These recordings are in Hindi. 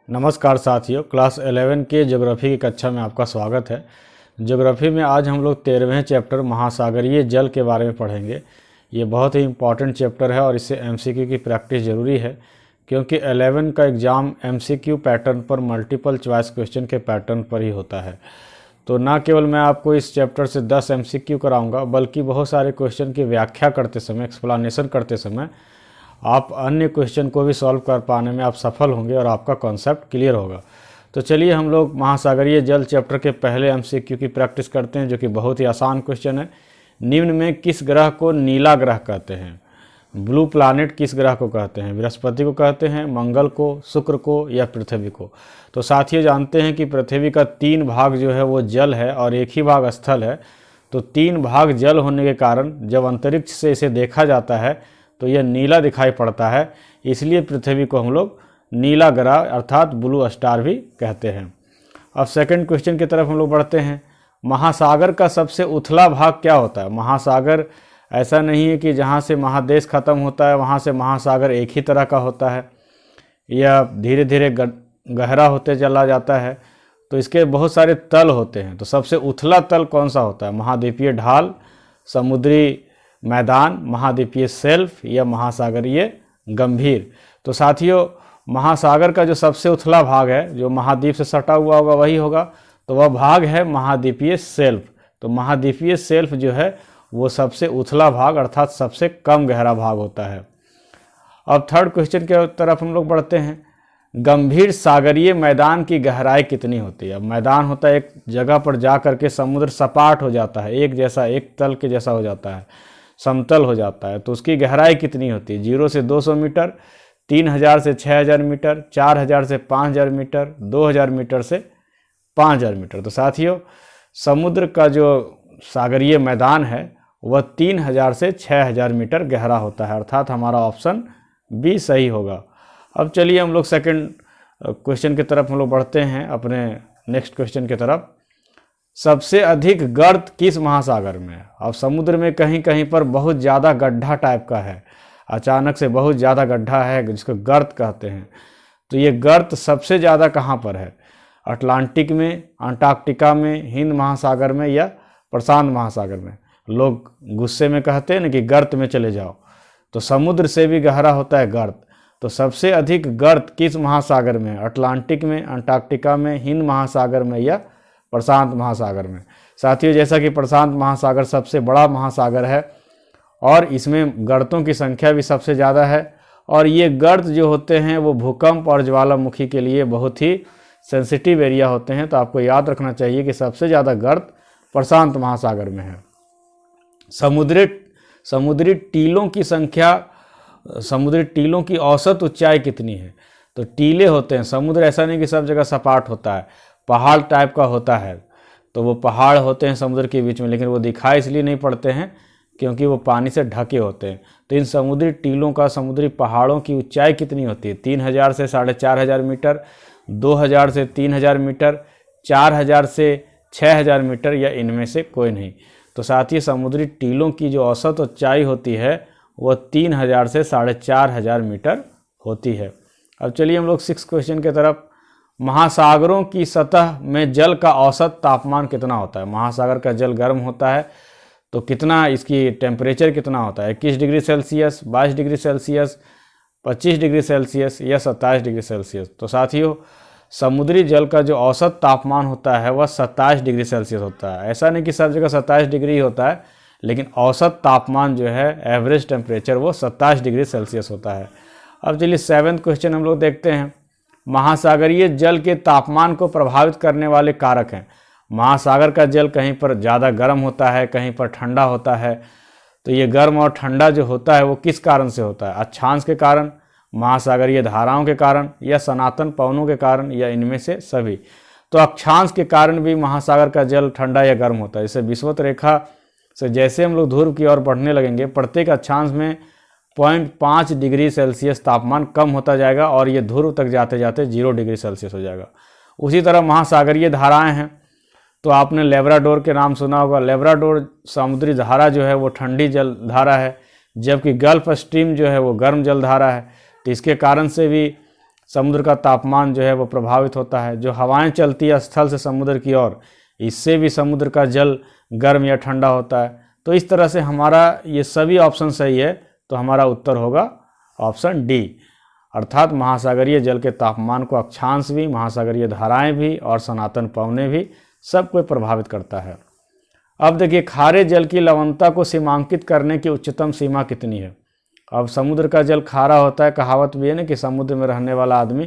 नमस्कार साथियों, क्लास 11 के ज्योग्राफी की कक्षा में आपका स्वागत है। ज्योग्राफी में आज हम लोग 13वें चैप्टर महासागरीय जल के बारे में पढ़ेंगे। ये बहुत ही इम्पॉर्टेंट चैप्टर है और इससे एमसीक्यू की प्रैक्टिस ज़रूरी है, क्योंकि 11 का एग्ज़ाम एमसीक्यू पैटर्न पर, मल्टीपल चॉइस क्वेश्चन के पैटर्न पर ही होता है। तो ना केवल मैं आपको इस चैप्टर से 10 एमसीक्यू कराऊँगा, बल्कि बहुत सारे क्वेश्चन की व्याख्या करते समय, एक्सप्लेनेशन करते समय आप अन्य क्वेश्चन को भी सॉल्व कर पाने में आप सफल होंगे और आपका कॉन्सेप्ट क्लियर होगा। तो चलिए हम लोग महासागरीय जल चैप्टर के पहले एमसीक्यू की प्रैक्टिस करते हैं, जो कि बहुत ही आसान क्वेश्चन है। निम्न में किस ग्रह को नीला ग्रह कहते हैं? ब्लू प्लैनेट किस ग्रह को कहते हैं? बृहस्पति को कहते हैं, मंगल को, शुक्र को या पृथ्वी को? तो साथियों जानते हैं कि पृथ्वी का 3 भाग जो है वो जल है और 1 ही भाग स्थल है। तो 3 भाग जल होने के कारण जब अंतरिक्ष से इसे देखा जाता है तो यह नीला दिखाई पड़ता है, इसलिए पृथ्वी को हम लोग नीला ग्रह अर्थात ब्लू स्टार भी कहते हैं। अब सेकंड क्वेश्चन की तरफ हम लोग बढ़ते हैं। महासागर का सबसे उथला भाग क्या होता है? महासागर ऐसा नहीं है कि जहाँ से महादेश खत्म होता है वहाँ से महासागर एक ही तरह का होता है, यह धीरे धीरे गहरा होते चला जाता है। तो इसके बहुत सारे तल होते हैं। तो सबसे उथला तल कौन सा होता है? महाद्वीपीय ढाल, समुद्री मैदान, महाद्वीपीय शेल्फ या महासागरीय गंभीर? तो साथियों महासागर का जो सबसे उथला भाग है, जो महाद्वीप से सटा हुआ होगा वही होगा, तो वह भाग है महाद्वीपीय शेल्फ। तो महाद्वीपीय शेल्फ जो है वो सबसे उथला भाग अर्थात सबसे कम गहरा भाग होता है। अब थर्ड क्वेश्चन की तरफ हम लोग बढ़ते हैं। गंभीर सागरीय मैदान की गहराई कितनी होती है? अब मैदान होता है एक जगह पर जा करके समुद्र सपाट हो जाता है, एक जैसा, एक तल के जैसा हो जाता है, समतल हो जाता है। तो उसकी गहराई कितनी होती है? 0 से 200 मीटर, 3000 से 6000 मीटर, 4000 से 5000 मीटर, 2000 मीटर से 5000 मीटर। तो साथियों समुद्र का जो सागरीय मैदान है वह 3000 से 6000 मीटर गहरा होता है, अर्थात हमारा ऑप्शन बी सही होगा। अब चलिए हम लोग सेकंड क्वेश्चन की तरफ हम लोग बढ़ते हैं, अपने नेक्स्ट क्वेश्चन की तरफ। सबसे अधिक गर्त किस महासागर में है? अब समुद्र में कहीं कहीं पर बहुत ज़्यादा गड्ढा टाइप का है, अचानक से बहुत ज़्यादा गड्ढा है जिसको गर्त कहते हैं। तो ये गर्त सबसे ज़्यादा कहाँ पर है? अटलांटिक में, अंटार्कटिका में, हिंद महासागर में या प्रशांत महासागर में? लोग गुस्से में कहते हैं ना कि गर्त में चले जाओ, तो समुद्र से भी गहरा होता है गर्त। तो सबसे अधिक गर्त किस महासागर में? अटलांटिक में, अंटार्कटिका में, हिंद महासागर में या प्रशांत महासागर में? साथियों जैसा कि प्रशांत महासागर सबसे बड़ा महासागर है और इसमें गर्तों की संख्या भी सबसे ज़्यादा है, और ये गर्त जो होते हैं वो भूकंप और ज्वालामुखी के लिए बहुत ही सेंसिटिव एरिया होते हैं। तो आपको याद रखना चाहिए कि सबसे ज़्यादा गर्त प्रशांत महासागर में है। समुद्री टीलों की संख्या, समुद्री टीलों की औसत ऊंचाई कितनी है? तो टीले होते हैं, समुद्र ऐसा नहीं कि सब जगह सपाट होता है, पहाड़ टाइप का होता है। तो वो पहाड़ होते हैं समुद्र के बीच में, लेकिन वो दिखाई इसलिए नहीं पड़ते हैं क्योंकि वो पानी से ढके होते हैं। तो इन समुद्री टीलों का, समुद्री पहाड़ों की ऊंचाई कितनी होती है? 3000 से 4500 मीटर, 2000 से 3000 मीटर, 4000 से 6000 मीटर या इनमें से कोई नहीं? तो साथ ही समुद्री टीलों की जो औसत ऊंचाई होती है वह 3000 से 4500 मीटर होती है। अब चलिए हम लोग 6 क्वेश्चन की तरफ। महासागरों की सतह में जल का औसत तापमान कितना होता है? महासागर का जल गर्म होता है तो कितना, इसकी टेम्परेचर कितना होता है? 21 degree Celsius, 22 degree Celsius, 25 degree Celsius या 27 डिग्री सेल्सियस? तो साथियों समुद्री जल का जो औसत तापमान होता है वह 27 डिग्री सेल्सियस होता है। ऐसा नहीं कि सब जगह 27 डिग्री होता है, लेकिन औसत तापमान जो है, एवरेज टेम्परेचर, वो 27 डिग्री सेल्सियस होता है। अब चलिए 7वां क्वेश्चन हम लोग देखते हैं। महासागरीय जल के तापमान को प्रभावित करने वाले कारक हैं। महासागर का जल कहीं पर ज़्यादा गर्म होता है, कहीं पर ठंडा होता है। तो ये गर्म और ठंडा जो होता है वो किस कारण से होता है? अक्षांश के कारण, महासागरीय धाराओं के कारण या सनातन पवनों के कारण या इनमें से सभी? तो अक्षांश के कारण भी महासागर का जल ठंडा या गर्म होता है। जैसे विषुवत रेखा से जैसे हम लोग ध्रुव की ओर बढ़ने लगेंगे, प्रत्येक अक्षांश में 0.5 डिग्री सेल्सियस तापमान कम होता जाएगा और ये ध्रुव तक जाते जाते 0 डिग्री सेल्सियस हो जाएगा। उसी तरह महासागरीय धाराएं हैं, तो आपने लेब्राडोर के नाम सुना होगा। लेब्राडोर समुद्री धारा जो है वो ठंडी जल धारा है, जबकि गल्फ स्ट्रीम जो है वो गर्म जल धारा है। तो इसके कारण से भी समुद्र का तापमान जो है वो प्रभावित होता है। जो हवाएं चलती है स्थल से समुद्र की ओर, इससे भी समुद्र का जल गर्म या ठंडा होता है। तो इस तरह से हमारा ये सभी ऑप्शन सही है, तो हमारा उत्तर होगा ऑप्शन डी, अर्थात महासागरीय जल के तापमान को अक्षांश भी, महासागरीय धाराएं भी और सनातन पवनें भी सब को प्रभावित करता है। अब देखिए, खारे जल की लवणता को सीमांकित करने की उच्चतम सीमा कितनी है। अब समुद्र का जल खारा होता है, कहावत भी है ना कि समुद्र में रहने वाला आदमी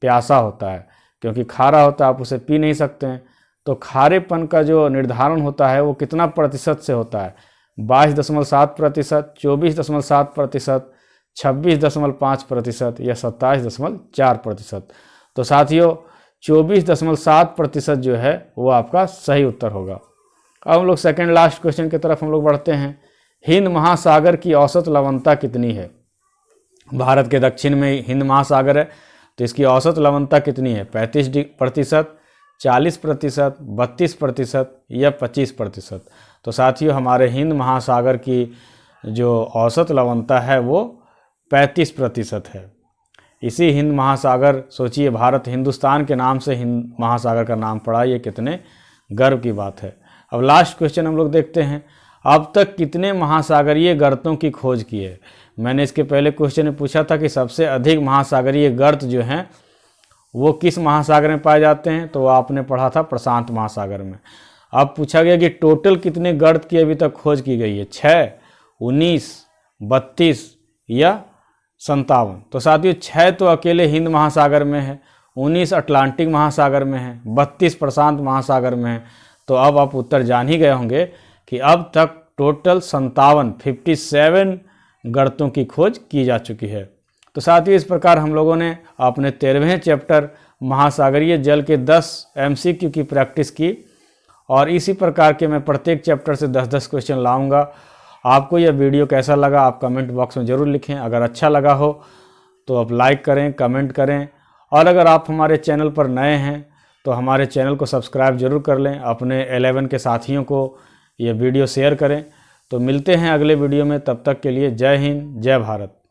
प्यासा होता है, क्योंकि खारा होता है, आप उसे पी नहीं सकते हैं। तो खारेपन का जो निर्धारण होता है वो कितना प्रतिशत से होता है, 22.7%, 24.7%, 26.5% या 27.4%। तो साथियों 24.7% जो है वो आपका सही उत्तर होगा। अब हम लोग सेकंड लास्ट क्वेश्चन की तरफ हम लोग बढ़ते हैं। हिंद महासागर की औसत लवणता कितनी है। भारत के दक्षिण में हिंद महासागर है, तो इसकी औसत लवणता कितनी है, 35%, 40%, 32% या 25%। तो साथियों हमारे हिंद महासागर की जो औसत लवणता है वो 35% है। इसी हिंद महासागर, सोचिए भारत हिंदुस्तान के नाम से हिंद महासागर का नाम पड़ा, ये कितने गर्व की बात है। अब लास्ट क्वेश्चन हम लोग देखते हैं, अब तक कितने महासागरीय गर्तों की खोज की है। मैंने इसके पहले क्वेश्चन में पूछा था कि सबसे अधिक महासागरीय गर्त जो हैं वो किस महासागर में पाए जाते हैं, तो आपने पढ़ा था प्रशांत महासागर में। अब पूछा गया कि टोटल कितने गर्त की अभी तक खोज की गई है, 6, 19, 32 या 57। तो साथियों 6 तो अकेले हिंद महासागर में है, 19 अटलांटिक महासागर में है, 32 प्रशांत महासागर में है। तो अब आप उत्तर जान ही गए होंगे कि अब तक टोटल 57 गर्तों की खोज की जा चुकी है। तो साथियों इस प्रकार हम लोगों ने अपने 13वें चैप्टर महासागरीय जल के 10 MCQ की प्रैक्टिस की, और इसी प्रकार के मैं प्रत्येक चैप्टर से 10-10 क्वेश्चन लाऊंगा। आपको यह वीडियो कैसा लगा आप कमेंट बॉक्स में ज़रूर लिखें। अगर अच्छा लगा हो तो आप लाइक करें, कमेंट करें, और अगर आप हमारे चैनल पर नए हैं तो हमारे चैनल को सब्सक्राइब जरूर कर लें। अपने 11 के साथियों को ये वीडियो शेयर करें। तो मिलते हैं अगले वीडियो में, तब तक के लिए जय हिंद, जय भारत।